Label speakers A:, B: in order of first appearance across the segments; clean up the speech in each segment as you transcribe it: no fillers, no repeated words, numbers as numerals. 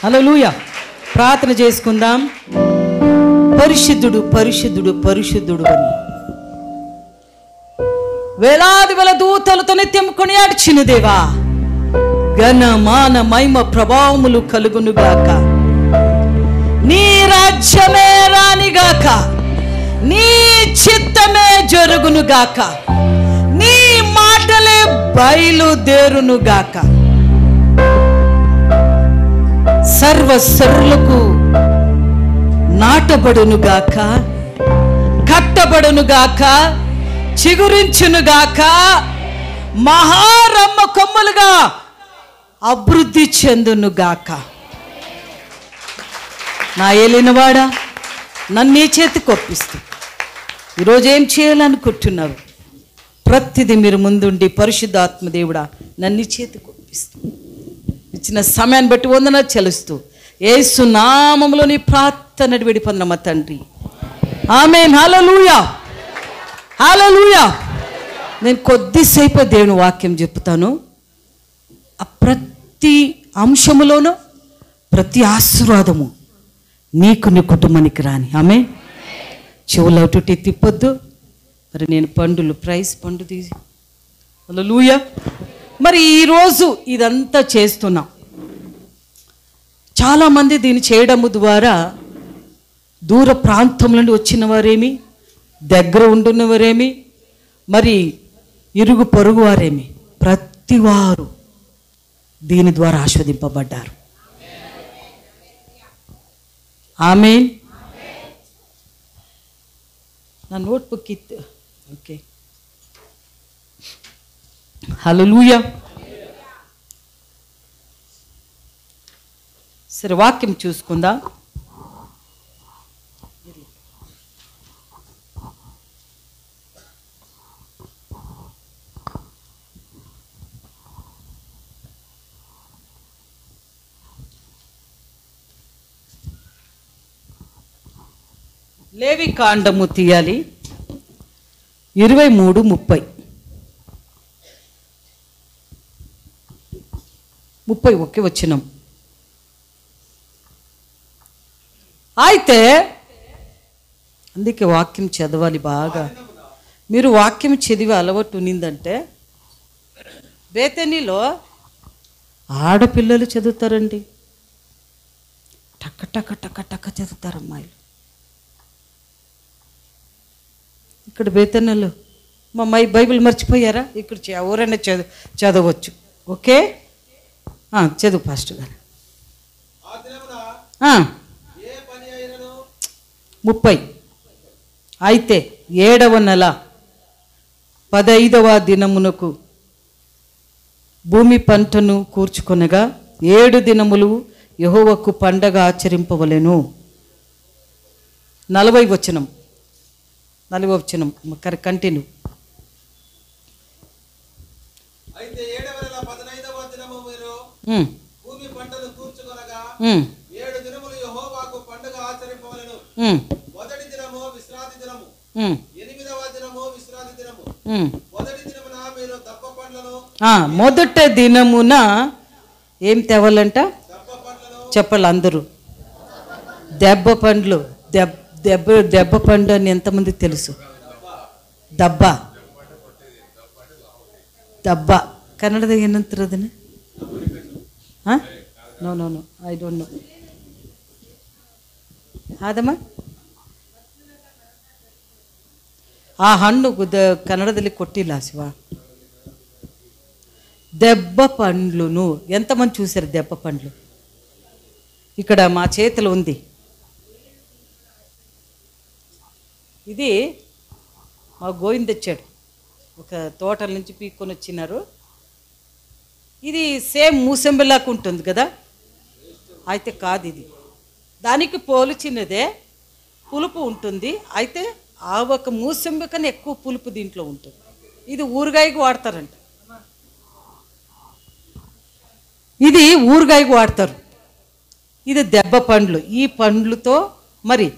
A: హల్లెలూయా. ప్రార్థన చేసుకుందాం. పరిశుద్ధుడు పరిశుద్ధుడు పరిశుద్ధుడు అని వేలాది వేల దూతలతో నిత్యం కొనియాడ్చిన దేవా, ఘన మాన మహిమ ప్రభావములు కలుగునుగాక. నీ రాజ్యమే రానిగాక, నీ చిత్తమే జరుగునుగాక, నీ మాటలే బయలుదేరునుగాక. సర్వసరులకు నాటబడునుగాక, కట్టబడునుగాక, చిగురించునుగాక, మహారమ్మ కొమ్మలుగా అభివృద్ధి చెందునుగాక. నా ఏలినవాడా, నన్ను నీ చేతికి ఒప్పిస్తూ ఈరోజు ఏం చేయాలనుకుంటున్నారు? ప్రతిదీ మీరు ముందుండి పరిశుద్ధాత్మ దేవుడా నన్ను నీ చేతికి ఒప్పిస్తూ ఇచ్చిన సమయాన్ని బట్టి వందన చెల్లిస్తూ యేసు నామములో నీ ప్రార్థన విడి పొందమ తండ్రి. ఆమేన్. హల్లెలూయా, హల్లెలూయా. నేను కొద్దిసేపు దేవుని వాక్యం చెప్తాను. ఆ ప్రతి అంశములోనూ ప్రతి ఆశీర్వాదము నీకు నీ కుటుంబానికి రాని. ఆమె చెవులు అటు తిప్పొద్దు. మరి నేను ప్రైజ్ పండు తీసి హల్లెలూయా. మరి ఈరోజు ఇదంతా చేస్తున్నా. చాలామంది దీన్ని చేయడము ద్వారా దూర ప్రాంతం నుండి వచ్చిన వారేమి, దగ్గర ఉంటున్నవారేమి, మరి ఇరుగు పొరుగు వారేమి, ప్రతివారు దీని ద్వారా ఆస్వాదింపబడ్డారు. ఆమేన్. నా నోట్బుక్ ఇత్తు. ఓకే. హల్లెలూయా. సరే, వాక్యం చూసుకుందాం. లేవి కాండము తీయాలి 23:30 ఒకే వచనం. అయితే అందుకే వాక్యం చదవాలి బాగా. మీరు వాక్యం చదివి అలవాటు ఉన్నిందంటే, బేతనీలో ఆడపిల్లలు చదువుతారండి, టక్క టక్క టక్క టక్క చదువుతారు అమ్మాయిలు. ఇక్కడ బేతనీలో మా అమ్మాయి బైబిల్ మర్చిపోయారా? ఇక్కడ ఎవరైనా చదవచ్చు. ఓకే, చదువు పాస్టర్ గారు. 30. అయితే 7వ నెల 15వ దినమునకు భూమి పంటను కూర్చుకొనగా 7 దినములు యెహోవాకు పండగ ఆచరింపవలెను. 40వ వచనం కంటిన్యూ.
B: అయితే 7వ నెల 15వ దినము మీరు భూమి పంటను కూర్చుకొనగా 7 దినములు యెహోవాకు పండగ ఆచరింపవలెను. మొదటి దినము విశ్రాంతి దినము, 8వ దినము విశ్రాంతి దినము. మొదటి దినమున మీరు దప్ప పండ్లను,
A: మొదటి దినమున ఏం తేవాలంట? చెప్పాలి అందరూ. దెబ్బ పండ్లు. దెబ్బ పండు అని ఎంతమంది తెలుసు? దబ్బ ಕನ್ನಡದಾಗ ಏನಂತಾರೆ ಅದನ್ನ? No I don't know. ಆದಮ್ಮ ಆ ಹಣ್ಣು ಕನ್ನಡದಲ್ಲಿ కొట్టిಲ್ಲ శివ. దెబ్బ పండ్లును ఎంతమంది చూశారు? దెబ్బ పండ్లు ఇక్కడ మా చేతిలో ఉంది. ఇది మా గోవింద్ తెచ్చాడు, ఒక తోటల నుంచి పీక్కొని వచ్చినారు. ఇది సేమ్ మూసంబిలాగా ఉంటుంది కదా, అయితే కాదు, ఇది దానికి పోల్చినదే. పులుపు ఉంటుంది, అయితే ఆ ఒక మూసంబి కన్నా ఎక్కువ పులుపు దీంట్లో ఉంటుంది. ఇది ఊరగాయకు వాడతారంట. ఇది ఊరగాయకు వాడతారు. ఇది దెబ్బ పండ్లు. ఈ పండ్లతో మరి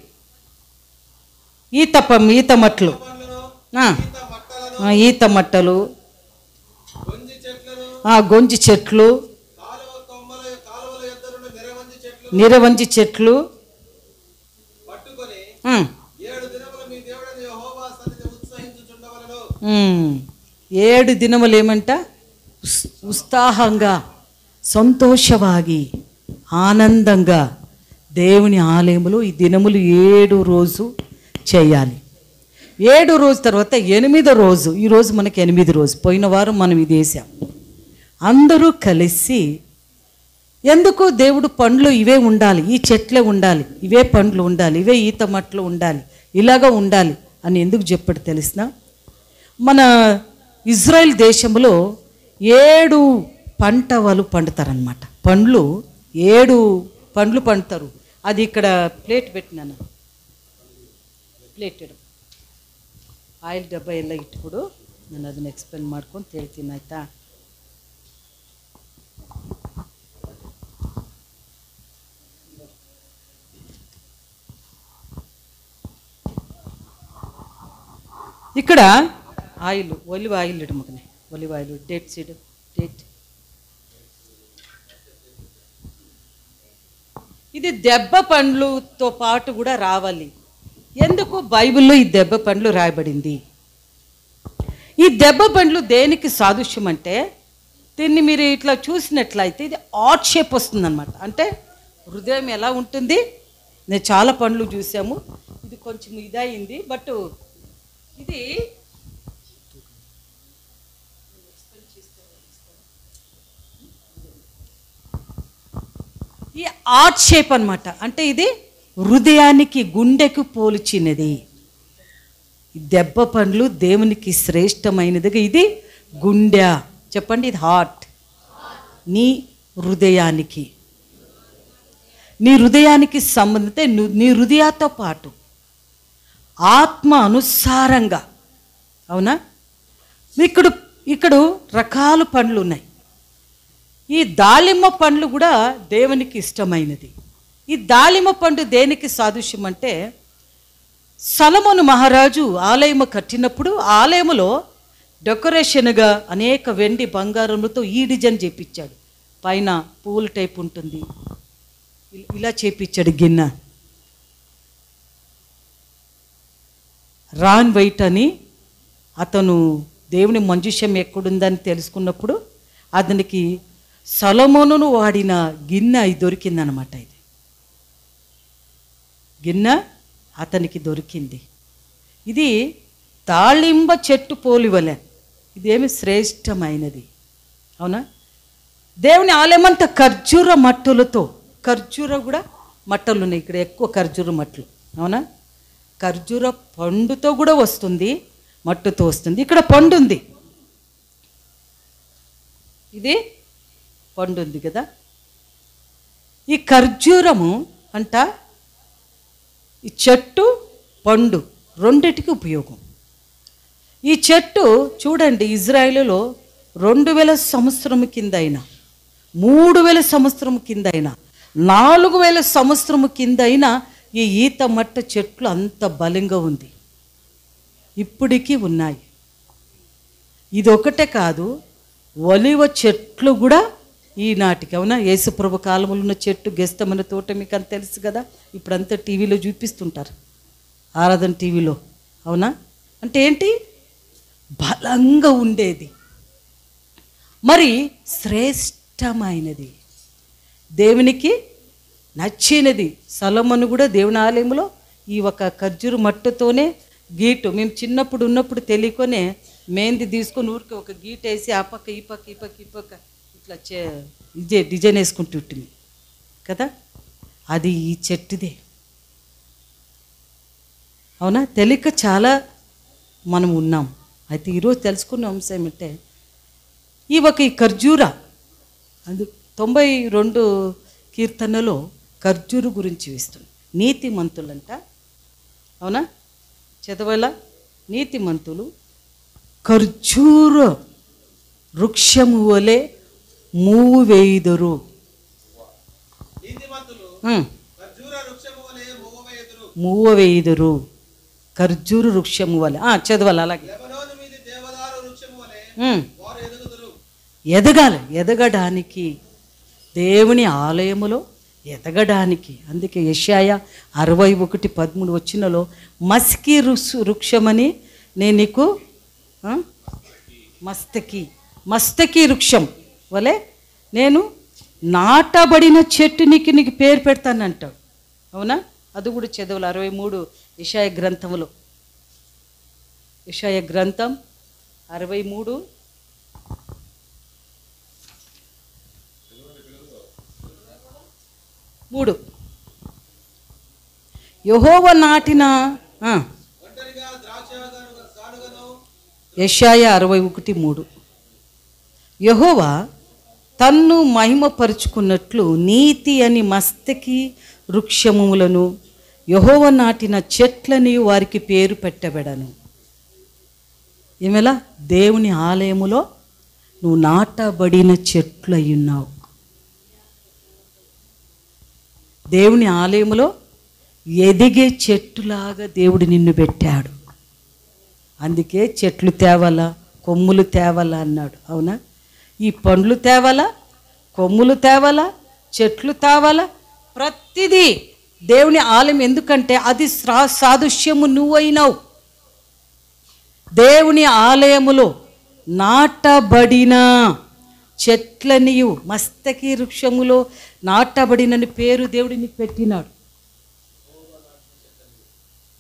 A: ఈత మట్టలు, ఈత మట్టలు, గొంజి చెట్లు, నిరవంజి చెట్లు
B: పట్టుకొని
A: ఉమ్,
B: 7 దినములు మీ దేవుడైన యెహోవా సన్నిధి ఉత్సహించుచుండవలెను.
A: 7 దినములు ఏమంట ఉత్సాహంగా సంతోషವಾಗಿ ఆనందంగా దేవుని ఆలయములో ఈ దినములు 7 రోజు చేయాలి. 7 రోజు తర్వాత 8వ రోజు, ఈరోజు మనకి 8వ రోజు, పోయిన వారం మనం ఇది వేసాం. అందరూ కలిసి ఎందుకు దేవుడు పండ్లు ఇవే ఉండాలి, ఈ చెట్లే ఉండాలి, ఇవే పండ్లు ఉండాలి, ఇవే ఈత మట్లు ఉండాలి, ఇలాగా ఉండాలి అని ఎందుకు చెప్పాడు తెలిసిన? మన ఇజ్రాయెల్ దేశంలో 7 పంట వాళ్ళు పండుతారనమాట. పండ్లు 7 పండ్లు పండుతారు. అది ఇక్కడ ಪ್ಲೇಟ್ పెట్టినాను, ಪ್ಲೇಟ್ ಇಡು, ಆಯಿಲ್ ಡಬ್ಬ ಎಲ್ಲ ಇಟ್ಬಿಡು, ನಾನು ಅದನ್ನು ಎಕ್ಸ್ಪ್ಲೇನ್ ಮಾಡ್ಕೊಂಡು ಹೇಳ್ತೀನಿ ಆಯಿತಾ. ఇక్కడ ఆయిల్, ఒలివ్ ఆయిల్ ఇడు మగనే, olive oil, date seed, date. ఇది దెబ్బ పండ్లతో పాటు కూడా రావాలి. ఎందుకు బైబిల్లో ఈ దెబ్బ పండ్లు రాయబడింది? ఈ దెబ్బ పండ్లు దేనికి సాదృశ్యం అంటే, దీన్ని మీరు ఇట్లా చూసినట్లయితే ఇది ఆర్ట్ షేప్ వస్తుందన్నమాట. అంటే హృదయం ఎలా ఉంటుంది, నేను చాలా పండ్లు చూసాము, ఇది కొంచెం ఇదయింది, బట్ ఇది ఈ ఆర్ట్ షేప్ అన్నమాట. అంటే ఇది హృదయానికి, గుండెకు పోల్చినది. ఈ దెబ్బ పండ్లు దేవునికి శ్రేష్టమైనదిగా, ఇది గుండె, చెప్పండి, ఇది హార్ట్. నీ హృదయానికి, నీ హృదయానికి సంబంధించి నీ హృదయాతో పాటు ఆత్మ అనుసారంగా, అవునా? ఇక్కడ రకాల పండ్లు ఉన్నాయి. ఈ దాలిమ్మ పండ్లు కూడా దేవునికి ఇష్టమైనది. ఈ దాలిమ్మ పండు దేనికి సాదృశ్యం అంటే, సొలొమోను మహారాజు ఆలయము కట్టినప్పుడు ఆలయములో డెకరేషన్గా అనేక వెండి బంగారములతో ఈ డిజైన్ చేపించాడు. పైన పూల టైప్ ఉంటుంది, ఇలా చేపించాడు. గిన్నె రాన్ వైట్ అని అతను దేవుని మంజుష్యం ఎక్కడుందని తెలుసుకున్నప్పుడు అతనికి సొలొమోనును వాడిన గిన్నె దొరికిందనమాట. ఇది గిన్నె అతనికి దొరికింది. ఇది దాళింబ చెట్టు పోలివలే, ఇదేమి శ్రేష్టమైనది, అవునా? దేవుని ఆలయమంతా ఖర్జూర మట్టులతో, ఖర్జూర కూడా మట్టలు ఉన్నాయి ఇక్కడ, ఎక్కువ ఖర్జూర మట్టలు, అవునా? ఖర్జూర పండుతో కూడా వస్తుంది, మట్టుతో వస్తుంది. ఇక్కడ పండు ఉంది, ఇది పండు ఉంది కదా. ఈ ఖర్జూరము అంట ఈ చెట్టు పండు రెండిటికి ఉపయోగం. ఈ చెట్టు చూడండి, ఇజ్రాయేలులో 2000 సంవత్సరం కింద అయినా, 3000 సంవత్సరం కింద అయినా, 4000 సంవత్సరం కింద అయినా ఈ ఈత మట్ట చెట్లు అంత బలంగా ఉంది, ఇప్పటికీ ఉన్నాయి. ఇది ఒకటే కాదు, ఒలివ చెట్లు కూడా ఈనాటికి, అవునా? యేసుప్రభు కాలంలో ఉన్న చెట్టు గెస్తమనే తోట మీకు అంత తెలుసు కదా, ఇప్పుడంతా టీవీలో చూపిస్తుంటారు, ఆరాధన టీవీలో, అవునా? అంటే ఏంటి, బలంగా ఉండేది, మరి శ్రేష్టమైనది, దేవునికి నచ్చినది. సొలొమోను కూడా దేవుని ఆలయంలో ఈ ఒక ఖర్జూరు మట్టుతోనే గీటు, మేము చిన్నప్పుడు ఉన్నప్పుడు తెలియకొనే మేంది తీసుకొని ఊరికి ఒక గీట వేసి ఆ పక్క ఈ పక్క ఈ పక్క ఈ పక్క ఇట్లా ఇదే డిజైన్ వేసుకుంటుంటుంది కదా, అది ఈ చెట్టుదే, అవునా? తెలియక చాలా మనం ఉన్నాం. అయితే ఈరోజు తెలుసుకున్న అంశం ఏమంటే, ఈ ఖర్జూర, అది 92 కీర్తనలో ఖర్జూరు గురించి వేస్తుంది. నీతిమంతులంట, అవునా? చదవాల, నీతిమంతులు ఖర్జూర వృక్షము వలె మూవు వేయుదురు. మూవ వేయుదురు, ఖర్జూరు వృక్షము వలె. చదవాలి అలాగే. ఎదగాలి, ఎదగడానికి దేవుని ఆలయములో ఎదగడానికి. అందుకే యెషయా 61:13 వచ్చినలో మస్కి వృక్షమని నేను నీకు మస్తకి వృక్షం వలె నేను నాటబడిన చెట్టు నీకు పేరు పెడతానంటాడు. అవునా? అది కూడా చదవాలి 63 యెషయా గ్రంథంలో. యెషయా గ్రంథం 63:3 యెహోవా నాటిన యెషయా 61:3 యెహోవా తన్ను మహిమపరుచుకున్నట్లు నీతి అని మస్తకి వృక్షములను యెహోవా నాటిన చెట్లని వారికి పేరు పెట్టబెడను. ఏమెలా? దేవుని ఆలయములో నువ్వు నాటబడిన చెట్లు అయ్యున్నావు. దేవుని ఆలయములో ఎదిగే చెట్టులాగా దేవుడు నిన్ను పెట్టాడు. అందుకే చెట్లు తేవాలా, కొమ్ములు తేవాలా అన్నాడు. అవునా? ఈ పండ్లు తేవాలా, కొమ్ములు తేవాలా, చెట్లు తేవాలా, ప్రతిదీ దేవుని ఆలయం. ఎందుకంటే అది సాదృశ్యము నువ్వైనావు. దేవుని ఆలయములో నాటబడిన చెట్లనియు మస్తకి వృక్షములో నాటబడినని పేరు దేవుడు నీకు పెట్టినాడు.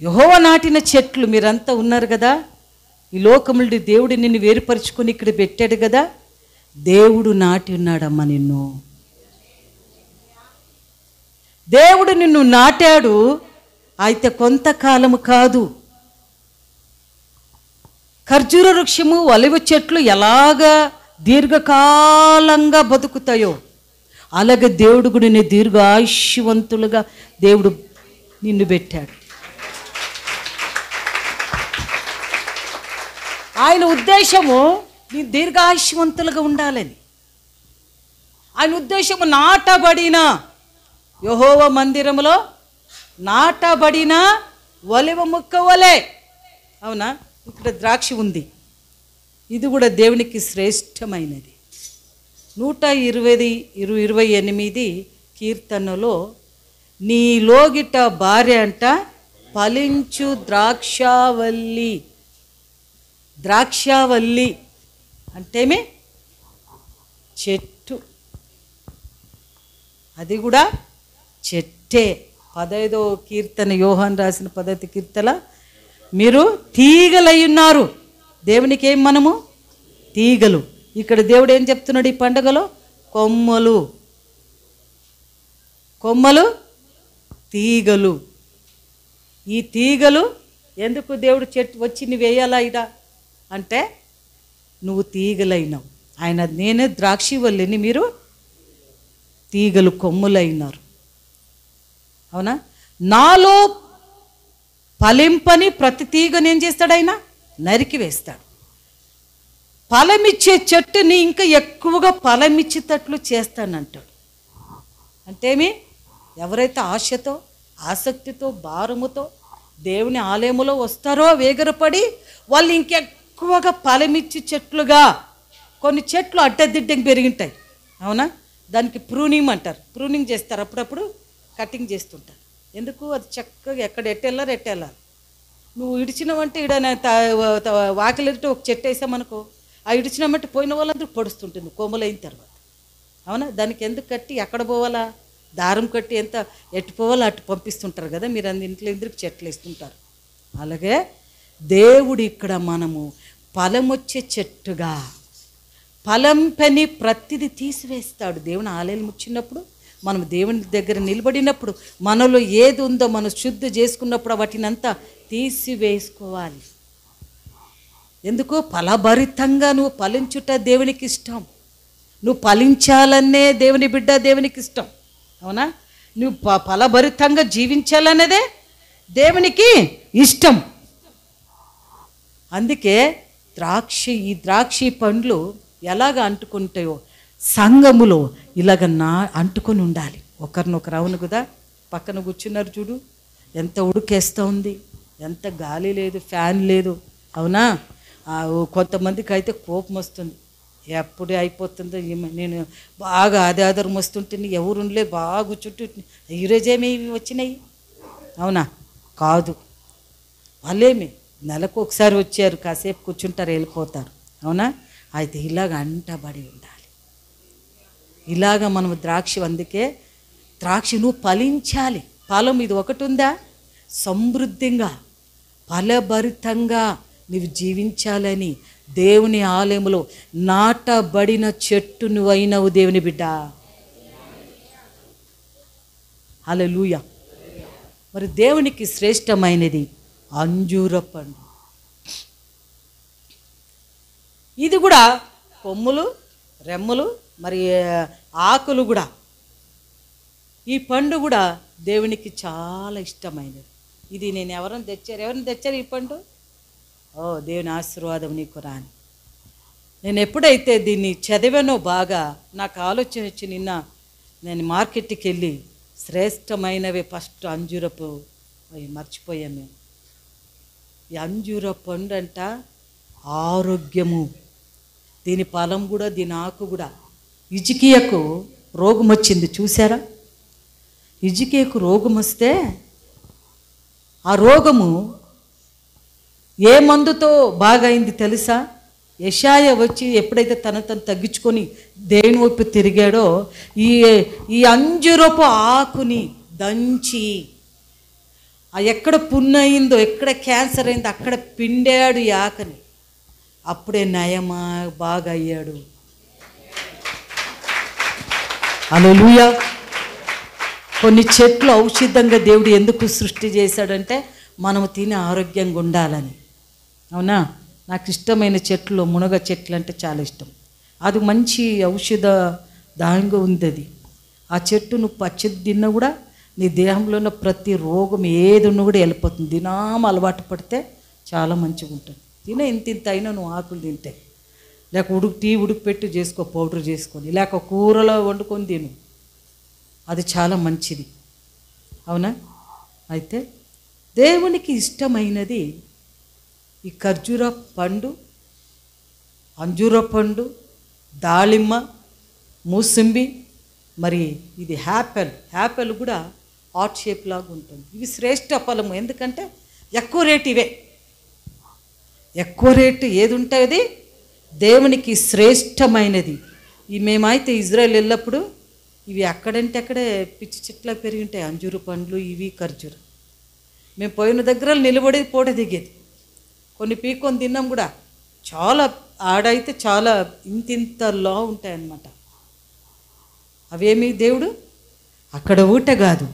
A: యెహోవా నాటిన చెట్లు మీరంతా ఉన్నారు కదా. ఈ లోకములు దేవుడు నిన్ను వేరుపరుచుకొని ఇక్కడ పెట్టాడు కదా. దేవుడు నాటి ఉన్నాడమ్మా నిన్ను. దేవుడు నిన్ను నాటాడు. అయితే కొంతకాలము కాదు. ఖర్జూర వృక్షము, ఒలివ చెట్లు ఎలాగా దీర్ఘకాలంగా బతుకుతాయో అలాగే దేవుడు కూడా నీ దీర్ఘాయుష్యవంతులుగా దేవుడు నిన్ను పెట్టాడు. ఆయన ఉద్దేశము నీ దీర్ఘాయుష్యవంతులుగా ఉండాలని. ఆయన ఉద్దేశము నాటబడిన యెహోవా మందిరములో నాటబడిన ఒలివ మొక్క వలె. అవునా? ఇక్కడ ద్రాక్ష ఉంది. ఇది కూడా దేవునికి శ్రేష్టమైనది. 128 కీర్తనలో నీ లోగిట భార్య అంట ఫలించు ద్రాక్షావల్లి. ద్రాక్షావల్లి అంటేమే చెట్టు. అది కూడా చెట్టే. 15వ కీర్తన యోహాను రాసిన 15వ కీర్తన మీరు తీగలై ఉన్నారు. దేవునికి ఏం మనము తీగలు. ఇక్కడ దేవుడు ఏం చెప్తున్నాడు ఈ పండుగలో? కొమ్మలు, కొమ్మలు, తీగలు. ఈ తీగలు ఎందుకు దేవుడు చెట్టు వచ్చి నువ్వు వేయాలా ఇదా అంటే నువ్వు తీగలైనావు. ఆయన నేనే ద్రాక్షివల్లిని, మీరు తీగలు, కొమ్ములైనారు. అవునా? నాలో ఫలింపని ప్రతి తీగను ఏం చేస్తాడు? ఆయన నరికి వేస్తాడు. ఫలమిచ్చే చెట్టుని ఇంకా ఎక్కువగా ఫలమిచ్చేటట్లు చేస్తానంటాడు. అంటేమి ఎవరైతే ఆశతో, ఆసక్తితో, భారముతో దేవుని ఆలయములో వస్తారో వేగరపడి వాళ్ళు ఇంకెక్కువగా ఫలమిచ్చి చెట్లుగా. కొన్ని చెట్లు అడ్డదిడ్డంగా పెరిగింటాయి. అవునా? దానికి ప్రూనింగ్ అంటారు. ప్రూనింగ్ చేస్తారు. అప్పుడప్పుడు కటింగ్ చేస్తుంటారు. ఎందుకు? అది చక్కగా ఎక్కడ ఎట్టెళ్ళారు. నువ్వు ఇడిచినావంటే వాకిలింటే ఒక చెట్టు వేసామనుకో, ఆ ఇడిచినామంటే పోయిన వాళ్ళందరూ పొడుస్తుంటుంది కొమ్మలైన తర్వాత. అవునా? దానికి ఎందుకు కట్టి ఎక్కడ పోవాలా? దారం కట్టి ఎంత ఎట్టు పోవాలో అటు పంపిస్తుంటారు కదా. మీరు ఇంట్లో ఎందుకు చెట్లు వేస్తుంటారు. అలాగే దేవుడు ఇక్కడ మనము ఫలమొచ్చే చెట్టుగా, ఫలం పని ప్రతిదీ తీసివేస్తాడు. దేవుని ఆలయం వచ్చినప్పుడు, మనం దేవుని దగ్గర నిలబడినప్పుడు మనలో ఏది ఉందో మనం శుద్ధి చేసుకున్నప్పుడు వాటినంతా తీసివేసుకోవాలి. ఎందుకు? ఫలభరితంగా నువ్వు ఫలించుట దేవునికి ఇష్టం. నువ్వు ఫలించాలనే దేవుని బిడ్డ దేవునికి ఇష్టం. అవునా? నువ్వు ఫలభరితంగా జీవించాలనేదే దేవునికి ఇష్టం. అందుకే ఈ ద్రాక్షి పండ్లు ఎలాగ అంటుకుంటాయో సంఘములో ఇలాగ అంటుకొని ఉండాలి ఒకరినొకరు. అవును కదా? పక్కన కూర్చున్నారు చూడు, ఎంత ఉడికేస్తూ ఉంది, ఎంత గాలి లేదు, ఫ్యాన్ లేదు. అవునా? కొంతమందికి అయితే కోపం వస్తుంది. ఎప్పుడు అయిపోతుందో నేను బాగా ఆధారం వస్తుంటే ఎవరుండలే బాగా కూర్చుంటూ ఈరోజేమి వచ్చినాయి అవునా కాదు, వాళ్ళేమి నెలకు ఒకసారి వచ్చారు, కాసేపు కూర్చుంటారు వెళ్ళిపోతారు. అవునా? అయితే ఇలాగ అంటబడి ఉండాలి. ఇలాగ మనం ద్రాక్ష, అందుకే ద్రాక్ష నువ్వు ఫలించాలి. ఫలం ఇది ఒకటి ఉందా, సమృద్ధిగా ఫలభరితంగా నువ్వు జీవించాలని దేవుని ఆలయంలో నాటబడిన చెట్టు నువ్వైనవు దేవుని బిడ్డ. హల్లెలూయా. మరి దేవునికి శ్రేష్టమైనది అంజూర పండు. ఇది కూడా కొమ్ములు, రెమ్మలు, మరి ఆకులు కూడా. ఈ పండు కూడా దేవునికి చాలా ఇష్టమైనది. ఇది నేను ఎవరైనా తెచ్చారు ఈ పండు? ఓ దేవుని ఆశీర్వాదం నీకు రాని. నేను ఎప్పుడైతే దీన్ని చదివానో బాగా నాకు ఆలోచన వచ్చి, నిన్న నేను మార్కెట్కి వెళ్ళి శ్రేష్టమైనవి ఫస్ట్ అంజూరపు మర్చిపోయాం మేము. ఈ అంజూర పండు అంట ఆరోగ్యము, దీని ఫలం కూడా, దీని ఆకు కూడా. హిజ్కియాకు రోగం వచ్చింది చూసారా? హిజ్కియాకు రోగం వస్తే ఆ రోగము ఏ మందుతో బాగైంది తెలుసా? యెషయా వచ్చి ఎప్పుడైతే తను తగ్గించుకొని దేవుని వైపు తిరిగాడో ఈ అంజూరపు ఆకుని దంచి ఎక్కడ పుండు అయిందో, ఎక్కడ క్యాన్సర్ అయిందో అక్కడ పిండాడు ఈ ఆకుని. అప్పుడే నయమా బాగా అయ్యాడు. హల్లెలూయా. కొన్ని చెట్లు ఔషధంగా దేవుడు ఎందుకు సృష్టి చేశాడంటే మనము తిని ఆరోగ్యంగా ఉండాలని. అవునా? నాకు ఇష్టమైన చెట్లు మునగ చెట్లు అంటే చాలా ఇష్టం. అది మంచి ఔషధ దాయంగా ఉంది. అది ఆ చెట్టు నువ్వు పచ్చడి తిన్నా కూడా నీ దేహంలో ఉన్న ప్రతి రోగం ఏది ఉన్నా కూడా వెళ్ళిపోతుంది. దినాం అలవాటు పడితే చాలా మంచిగా ఉంటుంది. ఇంత అయినా నువ్వు ఆకులు తింటే, లేక టీ ఉడికిపెట్టి చేసుకో, పౌడర్ చేసుకొని, లేక కూరలో వండుకొని తిను, అది చాలా మంచిది. అవునా? అయితే దేవునికి ఇష్టమైనది ఈ ఖర్జూర పండు, అంజూర పండు, దాళిమ్మ, మూసంబి, మరి ఇది యాపిల్ కూడా హార్ట్ షేప్ లాగా ఉంటుంది. ఇవి శ్రేష్ట ఫలము. ఎందుకంటే ఎక్కువ రేటు ఇవే. ఎక్కువ రేటు ఏది ఉంటుంది దేవునికి శ్రేష్టమైనది. ఈ మేమైతే ఇజ్రాయెల్ వెళ్ళినప్పుడు ఇవి అక్కడంటే అక్కడే పిచ్చి చెట్లా పెరిగి ఉంటాయి అంజూరు పండ్లు, ఇవి ఖర్జూర. మేము పోయిన దగ్గర నిలబడి పూట దిగేది, కొన్ని పీక్కొని తిన్నాం కూడా. చాలా ఆడైతే చాలా ఇంతింతలా ఉంటాయన్నమాట. అవేమి దేవుడు అక్కడ ఊట కాదు,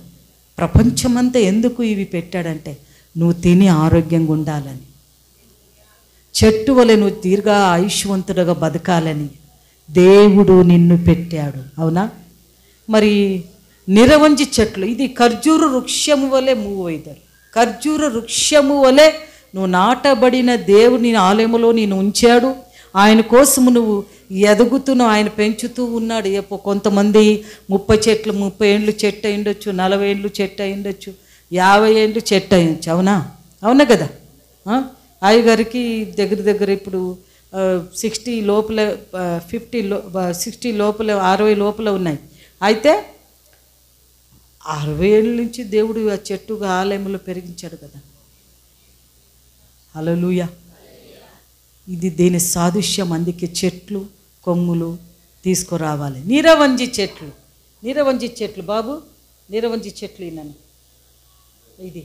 A: ప్రపంచమంతా ఎందుకు ఇవి పెట్టాడంటే నువ్వు తిని ఆరోగ్యంగా ఉండాలని, చెట్టు వలె నువ్వు దీర్ఘ ఆయుష్వంతుడుగా బతకాలని దేవుడు నిన్ను పెట్టాడు. అవునా? మరి నిరవంజి చెట్లు, ఇది ఖర్జూర వృక్షము వలె మూవ్ అవుతారు. ఖర్జూర వృక్షము వలె నువ్వు నాటబడిన దేవుని ఆలయంలో నేను ఉంచాడు. ఆయన కోసము నువ్వు ఎదుగుతున్నావు, ఆయన పెంచుతూ ఉన్నాడు. కొంతమంది 30 చెట్లు 30 ఏండ్లు చెట్టు అయ్యుండొచ్చు, 40 ఏండ్లు చెట్టు అయ్యుండొచ్చు, 50 ఏండ్లు చెట్టు అయ్యొచ్చు. అవునా? అవునా కదా? అయ్యగారికి దగ్గర ఇప్పుడు 60 లోపల 60 లోపల 60 లోపల ఉన్నాయి. అయితే 60 ఏళ్ళ నుంచి దేవుడు ఆ చెట్టుగా ఆలయంలో పెరిగించాడు కదా. హల్లెలూయా. ఇది దీని సాదృశ్యం. అందుకే చెట్లు కొమ్ములు తీసుకురావాలి. నీరవంజి చెట్లు బాబు, నీరవంజి చెట్లు నన్ను ఇది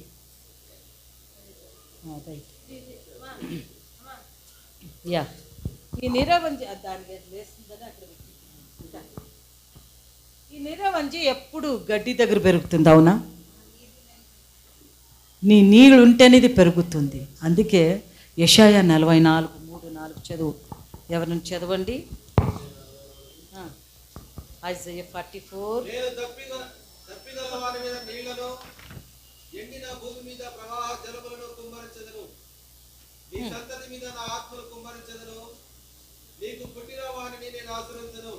A: యా ఈ నీరవంజి దానికి వేస్తుందని అక్కడ ఈ నీరవంజి ఎప్పుడు గడ్డి దగ్గర పెరుగుతుంది. అవునా? నీ నీళ్ళు ఉంటేనే ఇది పెరుగుతుంది. అందుకే యెషయా 44:3-4 చదువు. ఎవరైనా చదవండి. ఐజయా 44.
B: నేను దప్పిగల వారి మీద నీళ్లను, ఎండిన భూమి మీద ప్రవాహ జలములను కుమ్మరించెదను. నీ సంతతి మీద నా ఆత్మను కుమ్మరించెదను. నీకు పుట్టిన వారిని నేను ఆశీర్వదించెదను.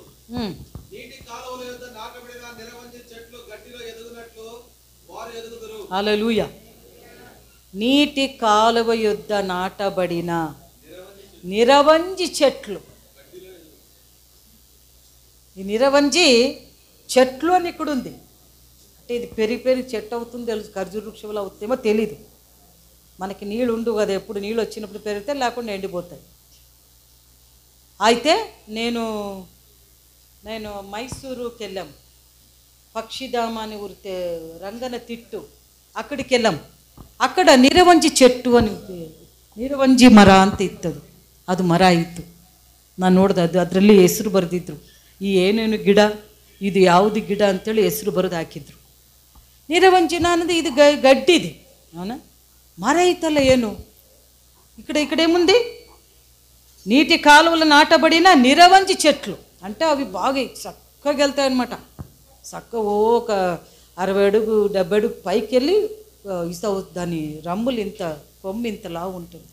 B: నీటి కాలువల యొద్ద నాటబడిన నిరవంజి చెట్లు గడ్డిలో ఎదుగునట్లు వారు ఎదుగుదురు.
A: హల్లెలూయా. నీటి కాలువ యొద్ద నాటబడిన నిరవంజి చెట్లు ఈ నిరవంజి చెట్లు అని ఇక్కడ ఉంది. అంటే ఇది పెరిగి చెట్టు అవుతుంది తెలుసు, ఖర్జూర వృక్షంలో అవుతుందేమో తెలీదు. మనకి నీళ్ళు ఉండవు కదా, ఎప్పుడు నీళ్ళు వచ్చినప్పుడు పెరిగితే, లేకుండా ఎండిపోతాయి. అయితే నేను మైసూరుకి వెళ్ళాం, పక్షిధామ అని ఊరితే రంగన తిట్టు, అక్కడికి వెళ్ళాం. అక్కడ ನಿರವಂಜಿ చెట్టు అని ನಿರವಂಜಿ ಮರ ಅಂತ ಇತ್ತದು. ಅದು ಮರ ಇತ್ತು. ನಾನು ನೋಡಿದೆ, ಅದರಲ್ಲಿ ಹೆಸರು ಬರೆದಿದ್ರು, ಈ ಏನೇನು ಗಿಡ, ಇದು ಯಾವುದು ಗಿಡ ಅಂತೇಳಿ ಹೆಸರು ಬರೆದು ಹಾಕಿದ್ರು. ನಿರವಂಜಿನ ಅನ್ನೋದು ಇದು ಗಡ್ಡಿದೆ, అవునా? మర ఐతల ಏನು ఇక్కడ ఏముంది? నీటి కాలువలు నాటబడిన నిరవంజి చెట్లు. అంటే అవి బాగా చక్కగా వెళ్తాయి అన్నమాట. చక్కగా ఒక 60 అడుగు 70 అడుగు పైకి వెళ్ళి ఇస్తావు. దాని రమ్ములు ఇంత, కొమ్ము ఇంతలా ఉంటుంది,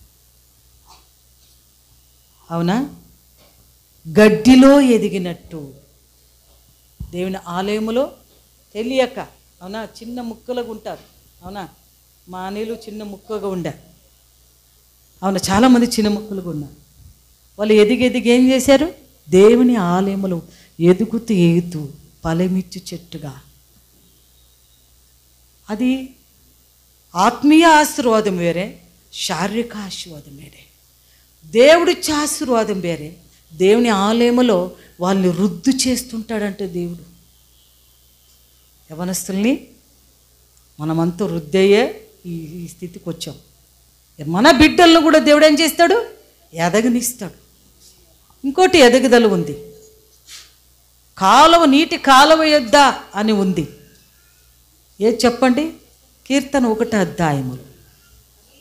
A: అవునా? గడ్డిలో ఎదిగినట్టు దేవుని ఆలయములో తెలియక, అవునా, చిన్న ముక్కలుగా ఉంటారు, అవునా? మా అనిలు చిన్న ముక్కగా ఉండారు, అవునా? చాలామంది చిన్న ముక్కలుగా ఉన్నారు. వాళ్ళు ఎదిగి ఏం చేశారు? దేవుని ఆలయములో ఎదుగుతూ ఫలమిచ్చు చెట్టుగా. అది ఆత్మీయ ఆశీర్వాదం వేరే, శారీరక ఆశీర్వాదం వేరే. దేవుడిచ్చే ఆశీర్వాదం వేరే. దేవుని ఆలయములో వాళ్ళని రుద్దు చేస్తుంటాడంటే దేవుడు. యవనస్తుల్ని మనమంతా రుద్దయ్యే ఈ స్థితికి వచ్చాం. మన బిడ్డలను కూడా దేవుడు ఏం చేస్తాడు? ఎదగనిస్తాడు. ఇంకోటి ఎదుగుదల ఉంది. కాలువ, నీటి కాలువ యొద్ద అని ఉంది. ఏది చెప్పండి? కీర్తన 1వ అధ్యాయములు,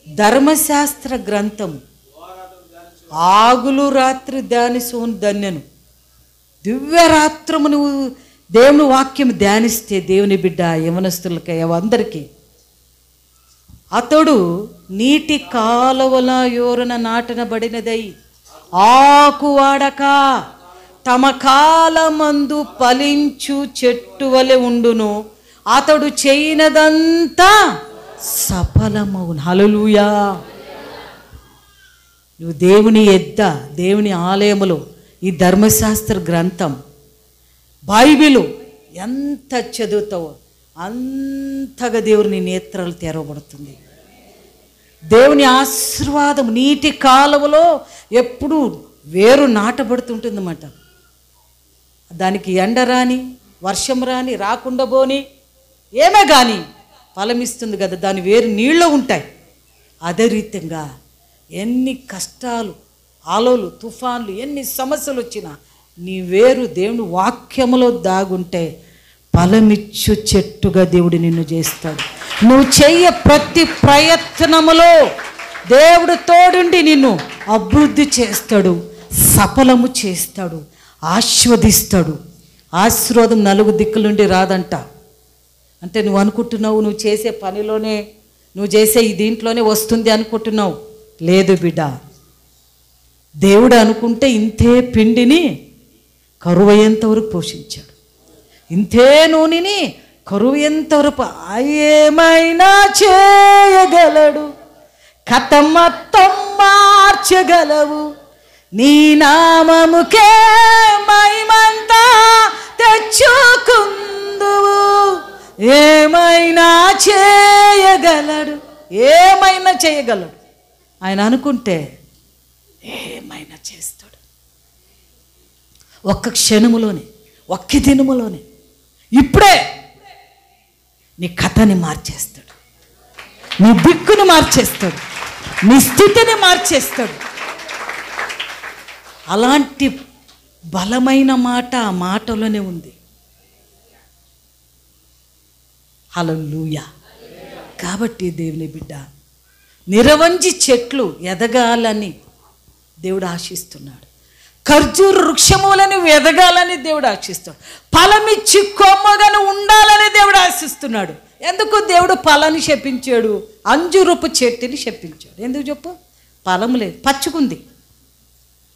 A: ధర్మశాస్త్ర గ్రంథము ఆగులు రాత్రి ధ్యానిసోను ధన్యను. దివ్యరాత్రము నువ్వు దేవుని వాక్యం ధ్యానిస్తే, దేవుని బిడ్డ యవనస్తులకి అందరికీ, అతడు నీటి కాలువల యోరన నాటనబడినదై ఆకు వాడక తమ కాలమందు ఫలించు చెట్టు వలె ఉండును. అతడు చేయనదంతా సఫలమవును. హల్లెలూయా. నువ్వు దేవుని ఎద్ద, దేవుని ఆలయములో ఈ ధర్మశాస్త్ర గ్రంథం బైబిలు ఎంత చదువుతావో అంతగా దేవుని నేత్రాలు తెరవబడుతుంది. దేవుని ఆశీర్వాదం నీటి కాలువలో ఎప్పుడు వేరు నాటబడుతుంటుందన్నమాట. దానికి ఎండ రాని, వర్షం రాని, రాకుండా పోని, ఏమే కానీ ఫలమిస్తుంది కదా. దాని వేరు నీళ్ళు ఉంటాయి. అదే రీతిగా ఎన్ని కష్టాలు, అలలు, తుఫాన్లు, ఎన్ని సమస్యలు వచ్చినా నీ వేరు దేవుని వాక్యములో దాగుంటే ఫలమిచ్చు చెట్టుగా దేవుడు నిన్ను చేస్తాడు. నువ్వు చెయ్య ప్రతి ప్రయత్నములో దేవుడు తోడుండి నిన్ను అభివృద్ధి చేస్తాడు, సఫలము చేస్తాడు, ఆశీర్వదిస్తాడు. ఆశీర్వాదం 4 దిక్కుల నుండి రాదంట. అంటే నువ్వు అనుకుంటున్నావు నువ్వు చేసే పనిలోనే, నువ్వు చేసే ఈ దీంట్లోనే వస్తుంది అనుకుంటున్నావు. లేదు బిడ్డ, దేవుడు అనుకుంటే ఇంతే పిండిని కరువయ్యేంత వరకు పోషించాడు, ఇంతే నూనెని కరువయ్యేంతవరకు ఏమైనా చేయగలడు, కథ మొత్తం మార్చగలవు, నీ నామముకే మహిమంతా తెచ్చుకుందువు. ఏమైనా చేయగలడు, ఏమైనా చేయగలడు. ఆయన అనుకుంటే ఏమైనా చేస్తాడు. ఒక్క క్షణములోనే, ఒక్క దినములోనే, ఇప్పుడే నీ కథని మార్చేస్తాడు, నీ దిక్కును మార్చేస్తాడు, నీ స్థితిని మార్చేస్తాడు. అలాంటి బలమైన మాట ఆ మాటలోనే ఉంది. హల్లెలూయా. కాబట్టి దేవుని బిడ్డ, నిరవంజి చెట్లు ఎదగాలని దేవుడు ఆశిస్తున్నాడు. ఖర్జూర వృక్షములను ఎదగాలని దేవుడు ఆశిస్తాడు. ఫలమిచ్చి కొమ్మగాను ఉండాలని దేవుడు ఆశిస్తున్నాడు. ఎందుకు దేవుడు ఫలాన్ని శపించాడు? అంజూరపు చెట్టుని శపించాడు. ఎందుకు చెప్పు? ఫలం లేదు, పచ్చిగుంది.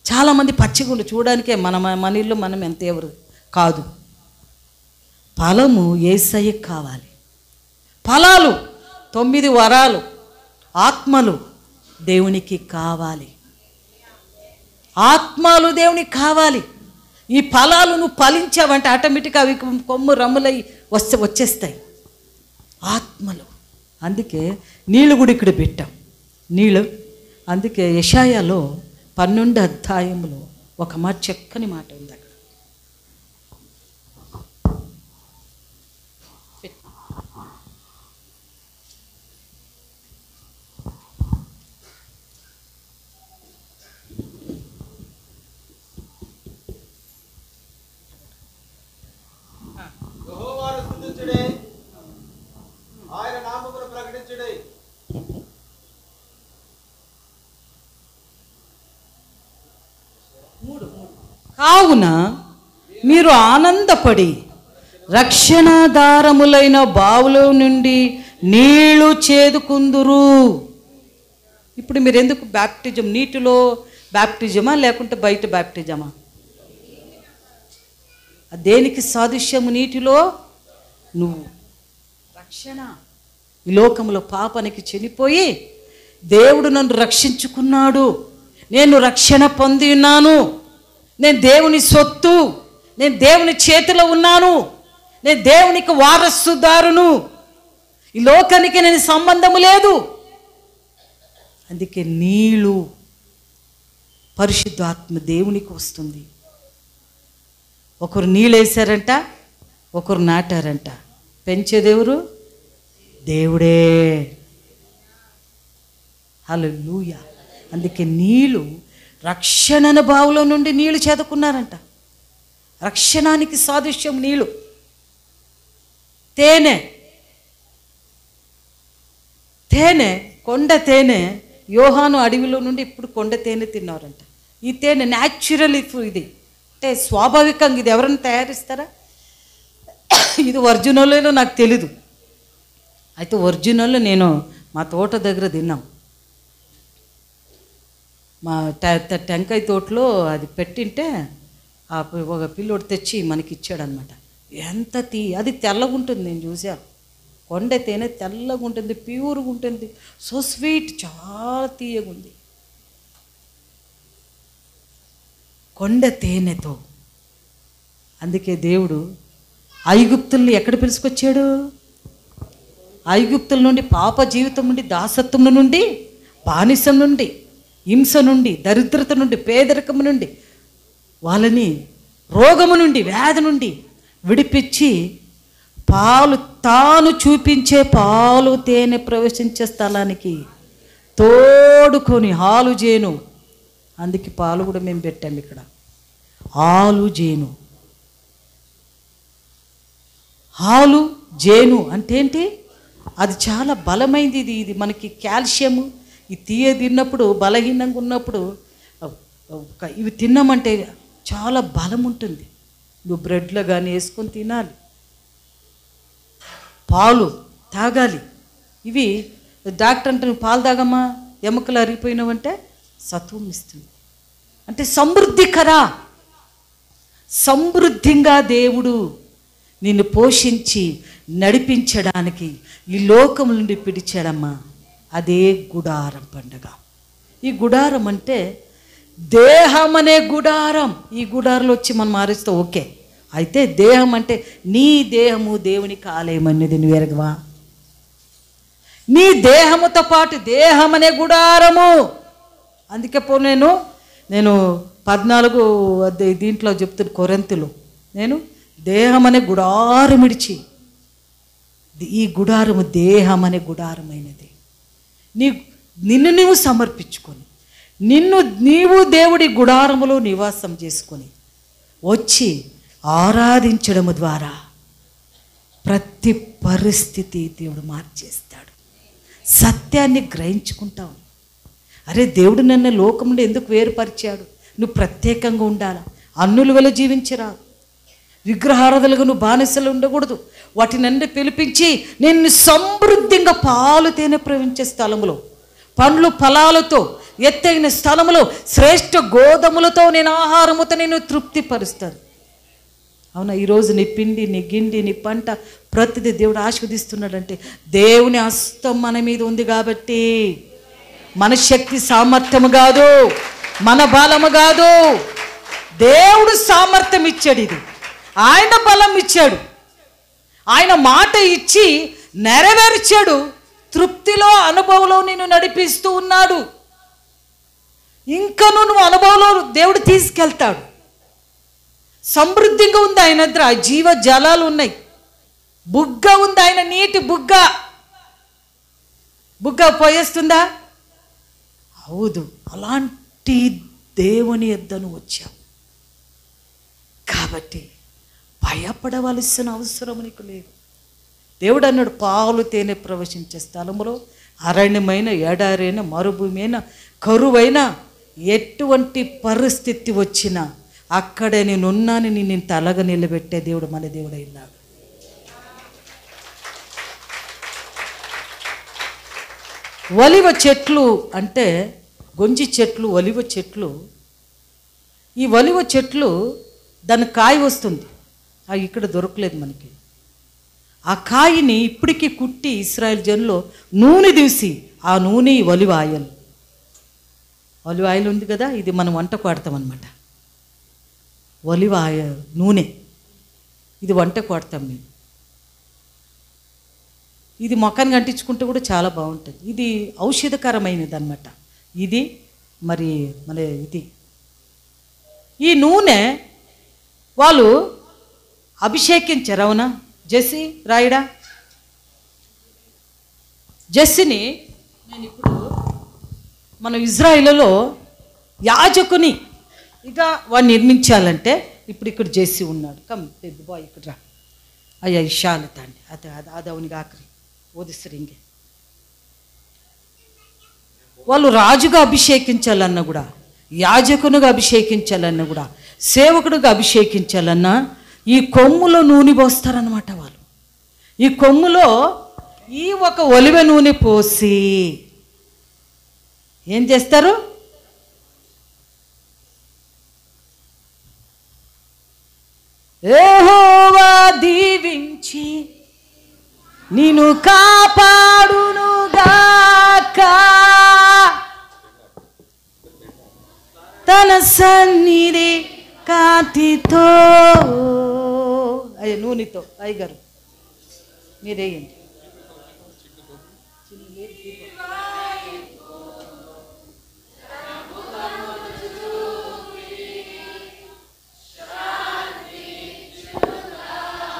A: చాలామంది పచ్చిగుండు చూడడానికే మన ఇల్లు మనం ఎంత ఎవరు కాదు. ఫలము యేసయ్యకి కావాలి. ఫలాలు 9 వరాలు, ఆత్మలు దేవునికి కావాలి. ఆత్మలు దేవునికి కావాలి. ఈ ఫలాలు నువ్వు ఫలించావంటే ఆటోమేటిక్గా అవి కొమ్ము రమ్ములై వచ్చేస్తాయి ఆత్మలు. అందుకే నీళ్ళు కూడా ఇక్కడ పెట్టాం, నీళ్ళు. అందుకే యెషయాలో 12 అధ్యాయంలో ఒక మాట, చక్కని మాట ఉంది అక్కడ.
B: యెహోవాను స్తుతించుడే, ఆయన నామమును ప్రకటించుడే.
A: కావున మీరు ఆనందపడి రక్షణాధారములైన బావుల నుండి నీళ్లు చేదుకుందురు. ఇప్పుడు మీరు ఎందుకు బ్యాప్టిజం, నీటిలో బ్యాప్టిజమా లేకుంటే బయట బ్యాప్టిజమా? దేనికి సాదృశ్యము? నీటిలో నువ్వు రక్షణ. ఈ లోకంలో పాపానికి చనిపోయి దేవుడు నన్ను రక్షించుకున్నాడు, నేను రక్షణ పొంది ఉన్నాను, నేను దేవుని సొత్తు, నేను దేవుని చేతిలో ఉన్నాను, నేను దేవునికి వారసుదారును, ఈ లోకానికి నేను సంబంధము లేదు. అందుకే నీళ్ళు పరిశుద్ధాత్మ దేవునికి వస్తుంది. ఒకరు నీళ్ళు వేశారంట, ఒకరు నాటారంట. పెంచేదెవరు? దేవుడే. హల్లెలూయా. అందుకే నీళ్ళు రక్షణ బావులో నుండి నీళ్లు చేదుకున్నారంట. రక్షణానికి సాదృశ్యం నీళ్ళు. తేనె, తేనె, కొండ తేనె. యోహాను అడవిలో నుండి ఇప్పుడు కొండ తేనె తిన్నారంట. ఈ తేనె న్యాచురల్, ఇది అంటే స్వాభావికంగా. ఇది ఎవరైనా తయారిస్తారా? ఇది ఒరిజినల్ నాకు తెలీదు. అయితే ఒరిజినల్ నేను మా తోట దగ్గర తిన్నాం. మా టెంకాయ తోటలో అది పెట్టింటే ఒక పిల్లోడు తెచ్చి మనకి ఇచ్చాడనమాట. ఎంత అది తెల్లగా ఉంటుంది, నేను చూశాను. కొండ తేనె తెల్లగా ఉంటుంది, ప్యూర్గా ఉంటుంది, సో స్వీట్, చాలా తీయగా ఉంది. కొండ తేనెతో. అందుకే దేవుడు ఐగుప్తుల్ని ఎక్కడ పిలుచుకొచ్చాడు? ఐగుప్తుల నుండి, పాప జీవితం నుండి, దాసత్వం నుండి, బానిసం నుండి, హింస నుండి, దరిద్రత నుండి, పేదరికము నుండి, వాళ్ళని రోగము నుండి, వ్యాధి నుండి విడిపించి పాలు, తాను చూపించే పాలు తేనె ప్రవేశించే స్థలానికి తోడుకొని హాలు జేను. అందుకే పాలు కూడా మేము పెట్టాము ఇక్కడ. హాలు జేను, హాలు జేను అంటే ఏంటి? అది చాలా బలమైంది. ఇది మనకి కాల్షియము. ఈ తీయ తిన్నప్పుడు, బలహీనంగా ఉన్నప్పుడు ఇవి తిన్నామంటే చాలా బలం ఉంటుంది. నువ్వు బ్రెడ్లో కానీ వేసుకొని తినాలి, పాలు తాగాలి. ఇవి డాక్టర్ అంటే నువ్వు పాలు తాగమ్మా, ఎముకలు అరిగిపోయినావంటే సత్వం ఇస్తుంది. అంటే సమృద్ధికరా, సమృద్ధిగా దేవుడు నిన్ను పోషించి నడిపించడానికి ఈ లోకం నుండి పిలిచాడమ్మా. అదే గుడారం పండుగ. ఈ గుడారం అంటే దేహం అనే గుడారం. ఈ గుడారంలో వచ్చి మనం మారిస్తే ఓకే. అయితే దేహం అంటే నీ దేహము దేవునికి ఆలయం అనేది నువ్వు ఎరగవా? నీ దేహముతో పాటు దేహం అనే గుడారము. అందుకే నేను 14 దీంట్లో చెప్తున్న కొరింథీలో, నేను దేహం అనే గుడారం విడిచి, ఈ గుడారము దేహం అనే గుడారమైనది. నిన్ను నీవు సమర్పించుకొని, నీవు దేవుడి గుడారములో నివాసం చేసుకొని వచ్చి ఆరాధించడము ద్వారా ప్రతి పరిస్థితి దేవుడు మార్చేస్తాడు. సత్యాన్ని గ్రహించుకుంటావు. అరే, దేవుడు నన్ను లోకం నుండి ఎందుకు వేరుపరిచాడు? నువ్వు ప్రత్యేకంగా ఉండాలా, అన్నుల వల్ల జీవించరాదు, విగ్రహారాధనలుగా నువ్వు బానిసలు ఉండకూడదు. వాటినన్నీ పిలిపించి నిన్ను సమృద్ధిగా పాలు తేనె ప్రవహించే స్థలములో, పండ్లు ఫలాలతో ఎత్తైన స్థలములో, శ్రేష్ఠ గోధుమలతో నేను ఆహారముతో నేను తృప్తిపరుస్తాను. అవునా? ఈరోజు నీ పిండి, నీ గిండి, నీ పంట ప్రతిదీ దేవుడు ఆశీర్వదిస్తున్నాడంటే దేవుని హస్తం మన మీద ఉంది కాబట్టి. మన శక్తి సామర్థ్యము కాదు, మన బలము కాదు, దేవుడు సామర్థ్యం ఇచ్చాడు. ఇది ఆయన బలం ఇచ్చాడు. ఆయన మాట ఇచ్చి నెరవేర్చాడు. తృప్తిలో అనుభవంలో నిన్ను నడిపిస్తూ ఉన్నాడు. ఇంకా నువ్వు అనుభవంలో దేవుడు తీసుకెళ్తాడు. సమృద్ధిగా ఉంది ఆయన దగ్గర. జీవ జలాలు ఉన్నాయి. బుగ్గ ఉంది ఆయన, నీటి బుగ్గ. బుగ్గ పోయేస్తుందా? అవుదు. అలాంటి దేవుని యొద్దకు వచ్చావు కాబట్టి భయపడవలసిన అవసరం నీకు లేదు. దేవుడు అన్నాడు, పాలు తేనె ప్రవేశించే స్థలంలో అరణ్యమైన, ఎడారైన, మరుభూమైన, కరువైన ఎటువంటి పరిస్థితి వచ్చినా అక్కడే నేనున్నాను, నేను తలగా నిలబెట్టే దేవుడు మన దేవుడు అయినాడు. ఒలివ చెట్లు అంటే గొంజి చెట్లు, ఒలివ చెట్లు. ఈ ఒలివ చెట్లు దాని కాయ వస్తుంది. అవి ఇక్కడ దొరకలేదు మనకి. ఆ కాయని ఇప్పటికీ కుట్టి ఇశ్రాయేల్ జనులు నూనె తీసి, ఆ నూనె ఒలివ ఆయిల్. ఒలివ ఆయిల్ ఉంది కదా, ఇది మనం వంటకు వాడతాం అన్నమాట. ఒలివ ఆయిల్ నూనె, ఇది వంటకు వాడతాం మేము. ఇది మొఖానికి అంటించుకుంటే కూడా చాలా బాగుంటుంది. ఇది ఔషధకరమైనది అన్నమాట. ఇది మరి మన ఇది ఈ నూనె వాళ్ళు అభిషేకించారు. అవునా జెస్సీ రాయుడా? జెస్సీని నేను ఇప్పుడు మన ఇజ్రాయిల్లో యాజకుని ఇక వాడిని నిర్మించాలంటే ఇప్పుడు ఇక్కడ జెస్సీ ఉన్నాడు. కమ్ పెద్ద బాయ్ ఇక్కడ రా. అయ్యా ఇషాలత అండి, అది అవునికి ఆఖరి ఓదిస్తరింగే. వాళ్ళు రాజుగా అభిషేకించాలన్నా కూడా, యాజకునిగా అభిషేకించాలన్నా కూడా, సేవకుడిగా అభిషేకించాలన్నా ఈ కొమ్ములో నూనె పోస్తారనమాట. వాళ్ళు ఈ కొమ్ములో ఈ ఒక ఒలివ నూనె పోసి ఏం చేస్తారు? యెహోవా దీవించి నిన్ను కాపాడునుగాక, తన సన్నిధి కాంతితో. అయ్యా నూనెతో అయ్యగారు మీరేయండి.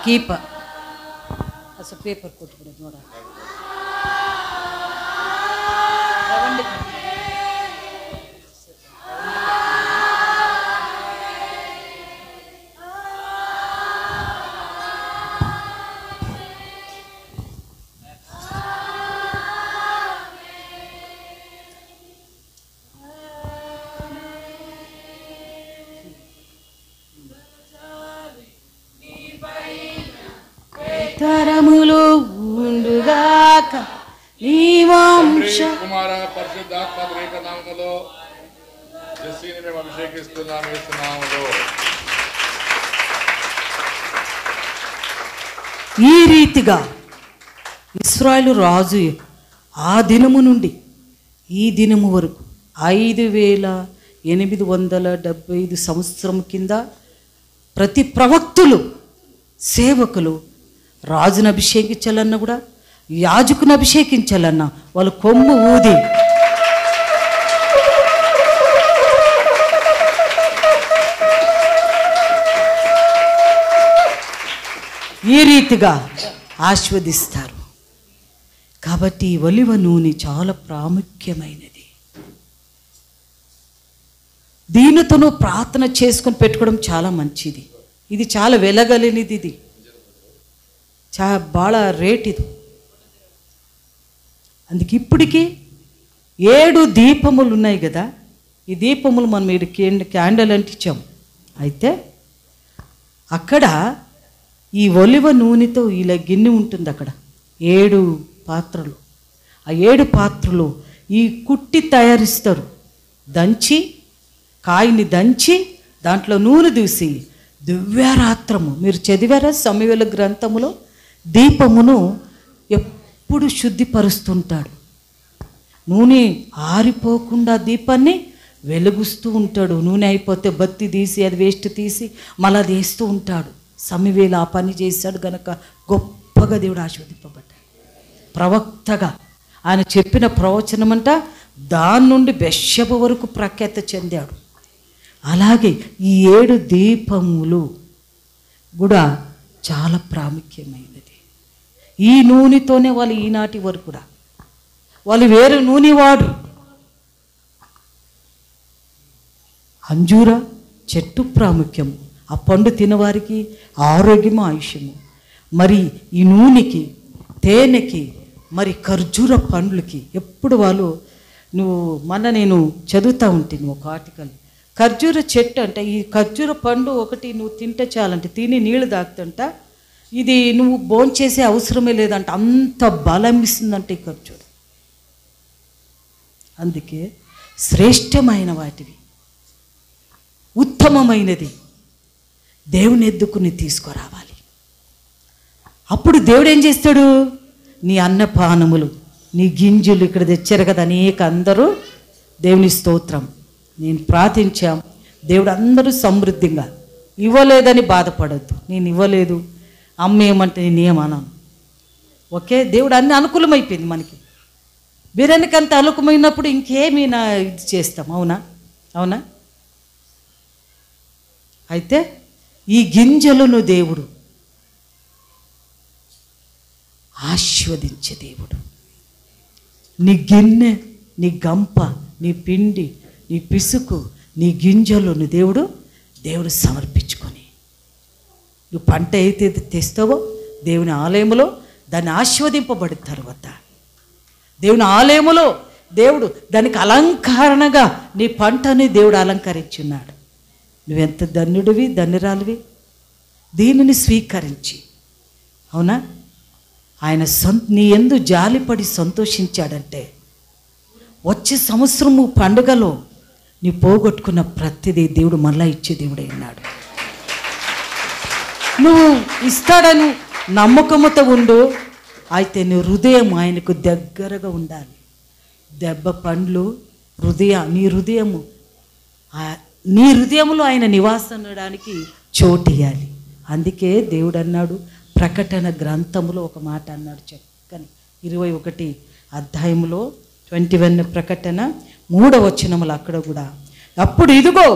A: కీప అసలు పేపర్ కొట్టుకునేది నోడా. తరములు ఉండుగాక నీ వంశ.
C: కుమార పరిశుద్ధాత్మ త్రియేక నామములో జెస్సీని మేము అభిషేకిస్తున్నాము యేసు నామములో.
A: ఈ రీతిగా ఇశ్రాయేలు రాజు ఆ దినము నుండి ఈ దినము వరకు 5875 సంవత్సరం కింద ప్రతి ప్రవక్తులు, సేవకులు రాజును అభిషేకించాలన్నా కూడా, యాజకుని అభిషేకించాలన్నా వాళ్ళు కొమ్ము ఊది ఈ రీతిగా ఆస్వాదిస్తారు. కాబట్టి ఈ ఒలివ నూనె చాలా ప్రాముఖ్యమైనది. దీనితోనూ ప్రార్థన చేసుకొని పెట్టుకోవడం చాలా మంచిది. ఇది చాలా వెలగలినిది. ఇది చాలా బాగా రేట్. ఇది అందుకే ఇప్పటికీ 7 దీపములు ఉన్నాయి కదా. ఈ దీపములు మనం మీరు క్యాండిల్ అంటించాం. అయితే అక్కడ ఈ ఒలివ నూనెతో ఇలా గిన్నె ఉంటుంది. అక్కడ 7 పాత్రలు. ఆ 7 పాత్రలు ఈ కుట్టి తయారిస్తారు. దంచి, కాయని దంచి దాంట్లో నూనె దూసి దివ్యారాత్రము. మీరు చదివారా సమూయేలు గ్రంథములో? దీపమును ఎప్పుడు శుద్ధిపరుస్తుంటాడు. నూనె ఆరిపోకుండా దీపాన్ని వెలుగుస్తూ ఉంటాడు. నూనె అయిపోతే బత్తి తీసి అది వేస్ట్ తీసి మళ్ళీ అది వేస్తూ ఉంటాడు. సమయవేళ ఆ పని చేశాడు గనక గొప్పగా దేవుడు ఆశీర్వదింపబడ్డాడు. ప్రవక్తగా ఆయన చెప్పిన ప్రవచనమంట దాని నుండి బెర్షెబ వరకు ప్రఖ్యాతి చెందాడు. అలాగే ఈ 7 దీపములు కూడా చాలా ప్రాముఖ్యమైనది. ఈ నూనెతోనే వాళ్ళు ఈనాటి వరకు కూడా వాళ్ళు వేరే నూనె వాడు. అంజూర చెట్టు ప్రాముఖ్యము, ఆ పండు తినవారికి ఆరోగ్యము ఆయుష్యము. మరి ఈ నూనెకి, తేనెకి, మరి ఖర్జూర పండ్లకి ఎప్పుడు వాళ్ళు నేను చదువుతూ ఉంటాను ఒక ఆర్టికల్. ఖర్జూర చెట్టు అంటే ఈ ఖర్జూర పండు ఒకటి నువ్వు తింటే చాలంటే తిని నీళ్లు తాగుతుంట ఇది నువ్వు భోంచేసే అవసరమే లేదంట, అంత బలం ఇస్తుందంటే ఈ ఖర్జూర. అందుకే శ్రేష్టమైన వాటివి, ఉత్తమమైనది దేవుని ఎద్దుకుని తీసుకురావాలి. అప్పుడు దేవుడు ఏం చేస్తాడు? నీ అన్నపానములు, నీ గింజలు ఇక్కడ తెచ్చారు కదా అనేక అందరూ, దేవుని స్తోత్రం. నేను ప్రార్థించాం, దేవుడు అందరూ సమృద్ధిగా ఇవ్వలేదని బాధపడద్దు. నేను ఇవ్వలేదు, అమ్మ ఏమంటే నేనేమన్నాను. ఓకే, దేవుడు అన్ని అనుకూలమైపోయింది మనకి. బిర్యానీకి అంత అనుకూలమైనప్పుడు ఇంకేమీ ఇది చేస్తాం. అవునా? అవునా? అయితే ఈ గింజలను దేవుడు ఆశీర్వదించే దేవుడు. నీ గిన్నె, నీ గంప, నీ పిండి, నీ పిసుకు, నీ గింజలను దేవుడు సమర్పించుకొని నువ్వు పంట అయితే తెస్తావో దేవుని ఆలయంలో దాన్ని ఆశీర్వదింపబడిన తర్వాత దేవుని ఆలయములో దేవుడు దానికి అలంకరణగా నీ పంటని దేవుడు అలంకరించున్నాడు. నువ్వెంత ధన్యుడివి, ధన్యురాలివి దీనిని స్వీకరించి. అవునా? ఆయన నీ యందు జాలిపడి సంతోషించాడంటే వచ్చే సంవత్సరము పండుగలో నీ పోగొట్టుకున్న ప్రతిదీ దేవుడు మళ్ళా ఇచ్చే దేవుడే ఉన్నాడు. నువ్వు ఇస్తాడని నమ్మకముతో ఉండు. అయితే నీ హృదయం ఆయనకు దగ్గరగా ఉండాలి. దెబ్బ పండ్లు నీ హృదయంలో ఆయన నివాసనడానికి చోటు ఇవ్వాలి. అందుకే దేవుడు అన్నాడు, ప్రకటన గ్రంథములో ఒక మాట అన్నాడు చక్కని 21 అధ్యాయంలో 21 ప్రకటన 3వ వచనములు అక్కడ కూడా, అప్పుడు ఇదిగో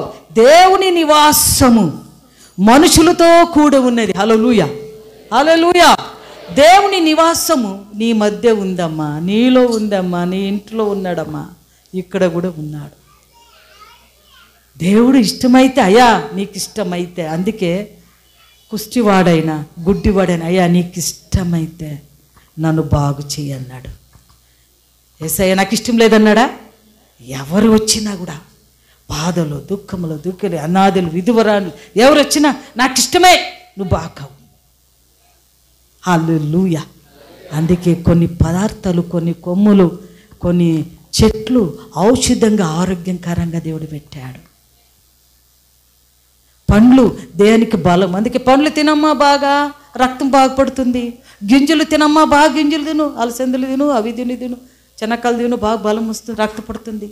A: దేవుని నివాసము మనుషులతో కూడా ఉన్నది. హల్లెలూయా, హల్లెలూయా. దేవుని నివాసము నీ మధ్య ఉందమ్మా, నీలో ఉందమ్మా, నీ ఇంట్లో ఉన్నాడమ్మా, ఇక్కడ కూడా ఉన్నాడు. దేవుడు ఇష్టమైతే, అయ్యా నీకు ఇష్టమైతే, అందుకే కుష్టివాడైనా గుడ్డివాడైనా, అయ్యా నీకు ఇష్టమైతే నన్ను బాగు చేయన్నాడు. యేసయ్య నాకు ఇష్టం లేదన్నాడా? ఎవరు వచ్చినా కూడా బాధలు, దుఃఖములు, అనాథులు, విధవరాలు ఎవరు వచ్చినా నాకు ఇష్టమే, నువ్వు బాగావు. హల్లెలూయా. అందుకే కొన్ని పదార్థాలు, కొన్ని కొమ్ములు, కొన్ని చెట్లు ఔషధంగా ఆరోగ్యకరంగా దేవుడు పెట్టాడు. పండ్లు దేనికి బలం. అందుకే పండ్లు తినమ్మా బాగా రక్తం బాగుపడుతుంది. గింజలు తినమ్మా బాగా గింజలు తిను, అలసందలు తిను, అవి తిను, చెనక్కలు తిను, బాగా బలం వస్తుంది, రక్తం పడుతుంది.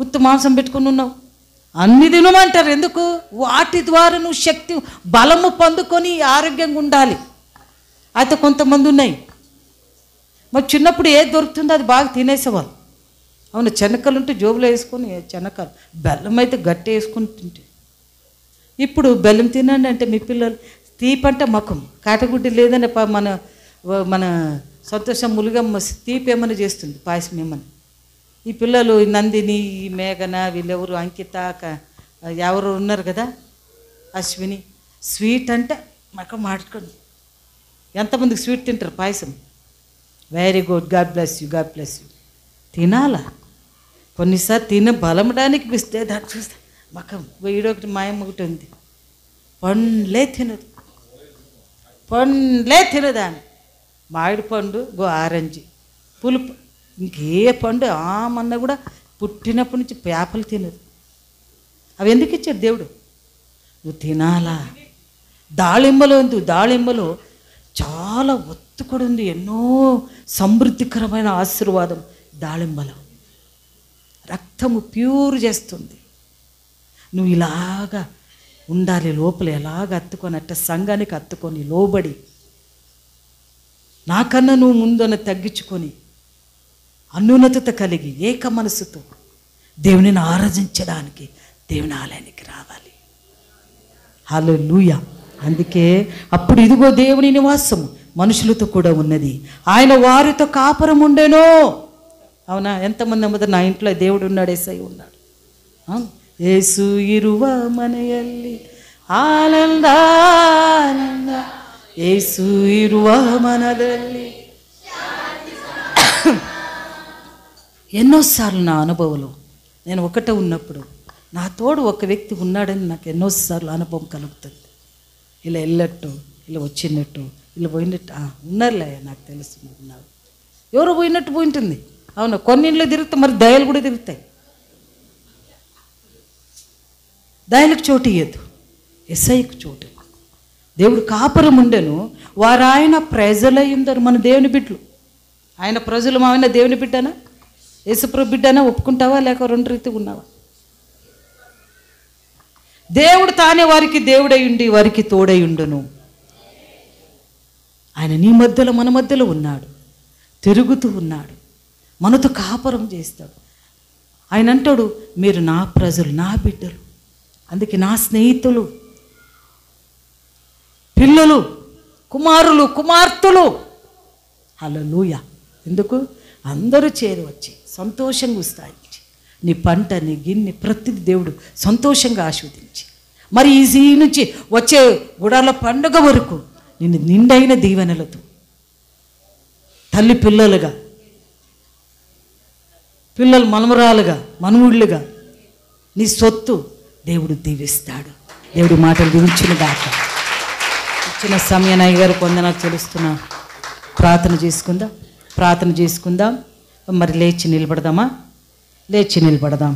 A: ఉత్త మాంసం పెట్టుకుని ఉన్నావు, అన్ని తినమంటారు. ఎందుకు? వాటి ద్వారా నువ్వు శక్తి బలము పొందుకొని ఆరోగ్యంగా ఉండాలి. అయితే కొంతమంది ఉన్నాయి, మరి చిన్నప్పుడు ఏది దొరుకుతుందో అది బాగా తినేసేవాళ్ళు. అవును, చెనక్కలు ఉంటే జోబులో వేసుకొని, చెనక్కలు బెల్లం అయితే గట్టి వేసుకుని తింటే. ఇప్పుడు బెల్లం తినండి అంటే మీ పిల్లలు తీపంట మకం కాటగుడ్డి లేదని మన సంతోషం ములుగమ్మ తీపి ఏమైనా చేస్తుంది, పాయసం ఏమని. ఈ పిల్లలు నందిని, ఈ మేఘన, వీళ్ళెవరు అంకిత, ఎవరు ఉన్నారు కదా, అశ్విని, స్వీట్ అంటే మకం మాట్లాడుకోండి. ఎంతమందికి స్వీట్ తింటారు పాయసం? Very good, God bless you, God bless you. తినాలా? కొన్నిసార్లు బలమడానికి పిస్తే దాన్ని చూస్తే మకం వీడొకటి మాయమ్మ ఒకటి ఉంది, పండ్లే తినదాన్ని. మామిడి పండు, ఆరెంజ్, పులుపు, ఇంకే పండు ఆమన్నా కూడా పుట్టినప్పటి నుంచి పేపలు తినదు. అవి ఎందుకు ఇచ్చాడు దేవుడు? నువ్వు తినాలా. దాళింబలో చాలా ఒత్తుకుడు ఉంది, ఎన్నో సమృద్ధికరమైన ఆశీర్వాదం దాళింబలో. రక్తము ప్యూర్ చేస్తుంది. నువ్వు ఇలాగా ఉండాలి, లోపల ఎలాగ అత్తుకొని అట్ట సంఘానికి అత్తుకొని లోబడి నాకన్నా నువ్వు ముందున తగ్గించుకొని అన్యూనత కలిగి ఏక మనసుతో దేవునిని ఆరాధించడానికి దేవుని ఆలయానికి రావాలి. హల్లెలూయా. అందుకే అప్పుడు ఇదిగో దేవుని నివాసము మనుషులతో కూడా ఉన్నది, ఆయన వారితో కాపురం ఉండెను. అవునా? ఎంతమంది నమ్ముతారు నా ఇంట్లో దేవుడు ఉన్నాడు, యేసయ్య ఉన్నాడు. యేసు ఇరువ మనయల్లి ఆనంద ఆనంದ యేసు ఇరువ మనದಲ್ಲಿ. ఎన్నోసార్లు నా అనుభవంలో నేను ఒకటే ఉన్నప్పుడు నా తోడు ఒక వ్యక్తి ఉన్నాడని నాకు ఎన్నోసార్లు అనుభవం కలుగుతుంది. ఇలా వెళ్ళట్టు, ఇలా వచ్చినట్టు, ఇలా పోయినట్టు ఉన్నారులే, నాకు తెలుసు ఉన్నారు. ఎవరు పోయినట్టు పోయింటుంది. అవును, కొన్ని ఇంట్లో తిరుగుతాయి, మరి దయలు కూడా తిరుగుతాయి. దయలకు చోటు ఇయ్యద్దు, యేసయ్యకు చోటు. దేవుడు కాపురం ఉండెను, వారు ఆయన ప్రజలై ఉందరు. మన దేవుని బిడ్డలు, ఆయన ప్రజలు. ఆయన దేవుని బిడ్డనా, యేసుప్రభు బిడ్డనా? ఒప్పుకుంటావా లేక రెండు రీతిగా ఉన్నావా? దేవుడు తానే వారికి దేవుడై ఉండి వారికి తోడై ఉండును. ఆయన నీ మధ్యలో మన మధ్యలో ఉన్నాడు, తిరుగుతూ ఉన్నాడు, మనతో కాపురం చేస్తాడు. ఆయన అంటాడు, మీరు నా ప్రజలు, నా బిడ్డలు, అందుకే నా స్నేహితులు, పిల్లలు, కుమారులు, కుమార్తెలు. హల్లెలూయా. ఎందుకు? అందరూ చేరి వచ్చి సంతోషంగా ఉత్సాహించి నీ పంట, నీ గిన్నె, ప్రతిది దేవుడు సంతోషంగా ఆస్వాదించి, మరి ఈ నుంచి వచ్చే గుడాల పండుగ వరకు నిన్ను నిండైన దీవెనలతో తల్లి పిల్లలుగా, పిల్లలు మనమరాలుగా, మనవుళ్ళుగా నీ సొత్తు దేవుడు దీవిస్తాడు. దేవుడి మాటలు దీవించిన దాకా ఇచ్చిన సమయాన్ని గారు పొందనాలు తెలుస్తున్నా. ప్రార్థన చేసుకుందాం. మరి లేచి నిలబడదామా? లేచి నిలబడదాం.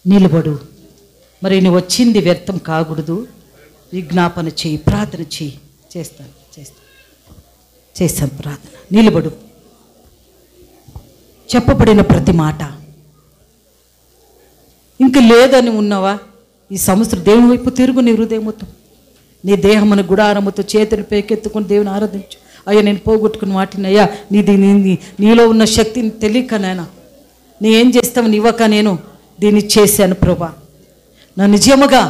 A: నిలబడు. మరి నువ్వు వచ్చింది వ్యర్థం కాకూడదు. విజ్ఞాపన చేయి, ప్రార్థన చేయి. చేస్తాను ప్రార్థన. నిలబడు. చెప్పబడిన ప్రతి మాట ఇంక లేదని ఉన్నావా? ఈ సంవత్సరం దేవుని వైపు తిరుగు. నీ హృదయముతో, నీ దేహమును గుడారముతో చేతులు పేకెత్తుకుని దేవుని ఆరాధించు. అయ్యా, నేను పోగొట్టుకుని వాటిని, అయ్యా నీలో ఉన్న శక్తిని తెలియక నాయనా నీ ఏం చేస్తావు ఇవ్వక నేను దీన్ని చేశాను ప్రభా. నా నిజముగా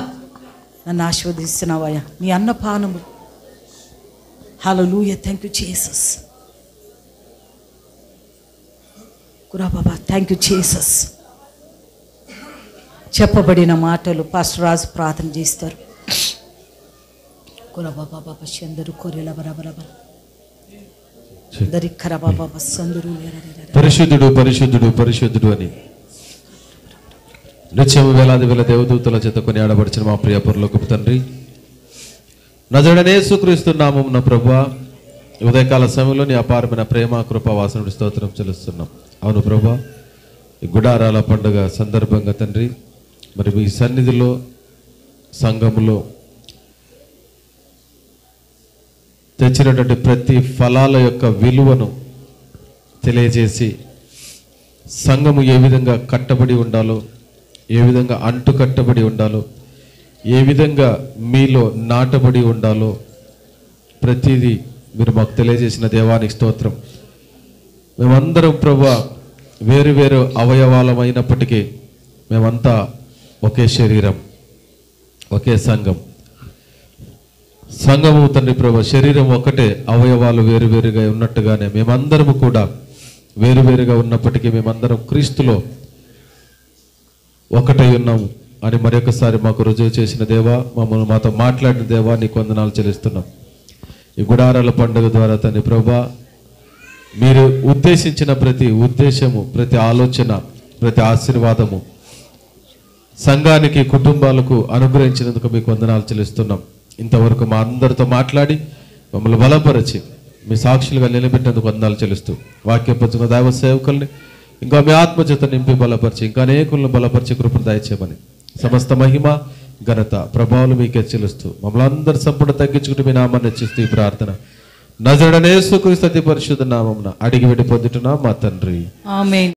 A: నన్ను ఆశీర్వదిస్తున్నావయ్యా, నీ అన్నపానము. హల్లెలూయా. Thank you Jesus. కురా బాబా, థ్యాంక్ యూ జీసస్. చెప్పబడిన మాటలు పాస్టర్ రాజు ప్రార్థన చేస్తారు. కురా బాబా బాబా చందరు కోరేల బరాబరా
D: పరిశుద్ధుడు పరిశుద్ధుడు పరిశుద్ధుడు అని నిత్యము వేలాది వేల దేవదూతల చేత కొని ఆడబడిచిన మా ప్రియ పరలోకపు తండ్రి, నజరేయుడైన యేసుక్రీస్తు నామమున ప్రభువా, ఉదయకాల సమయంలో నీ అపారమైన ప్రేమ కృప వాసనడి స్తోత్రం చెల్లిస్తున్నాం. అవును ప్రభువా, ఈ గుడారాల పండుగ సందర్భంగా తండ్రి, మరి మీ సన్నిధిలో సంఘములో తెచ్చినటువంటి ప్రతి ఫలాల యొక్క విలువను తెలియజేసి, సంఘము ఏ విధంగా కట్టబడి ఉండాలో, ఏ విధంగా అంటు కట్టబడి ఉండాలో, ఏ విధంగా మీలో నాటబడి ఉండాలో ప్రతిదీ మీరు మాకు తెలియజేసిన దేవానికి స్తోత్రం. మేమందరం ప్రభువా వేరు వేరు అవయవాలమైనప్పటికీ మేమంతా ఒకే శరీరం, ఒకే సంఘము తండ్రి ప్రభు. శరీరం ఒకటే, అవయవాలు వేరువేరుగా ఉన్నట్టుగానే మేమందరము కూడా వేరువేరుగా ఉన్నప్పటికీ మేమందరం క్రీస్తులో ఒకటై ఉన్నాము అని మరొకసారి మాకు రుజువు చేసిన దేవా, మమ్మల్ని మాతో మాట్లాడిన దేవా, నీకు వందనాలు చెల్లిస్తున్నాం. ఈ గుడారాల పండుగ ద్వారా తండ్రి ప్రభా, మీరు ఉద్దేశించిన ప్రతి ఉద్దేశము, ప్రతి ఆలోచన, ప్రతి ఆశీర్వాదము సంఘానికి, కుటుంబాలకు అనుగ్రహించినందుకు మీకు వందనాలు చెల్లిస్తున్నాం. ఇంతవరకు మా అందరితో మాట్లాడి మమ్మల్ని బలపరిచి మీ సాక్షులుగా నిలబెట్టేందుకు వందనాలు చెల్లిస్తూ, వాక్యం పంచుకున్న దైవ సేవకుల్ని ఇంకా మీ ఆత్మచేత నింపి బలపరిచి ఇంకా అనేకులను బలపరిచి కృపను దయచేయమని సమస్త మహిమ, ఘనత, ప్రభావాలు మీకే చెల్లిస్తూ మమ్మల్ని అందరి సంపూర్ణ తగ్గించుకుంటూ మీ నామాన్ని హెచ్చిస్తూ ఈ ప్రార్థన నజరేయుడైన యేసుక్రీస్తు అతి పరిశుద్ధ నామమున అడిగి వేడి పొందుతున్నాం మా తండ్రి.
A: ఆమేన్.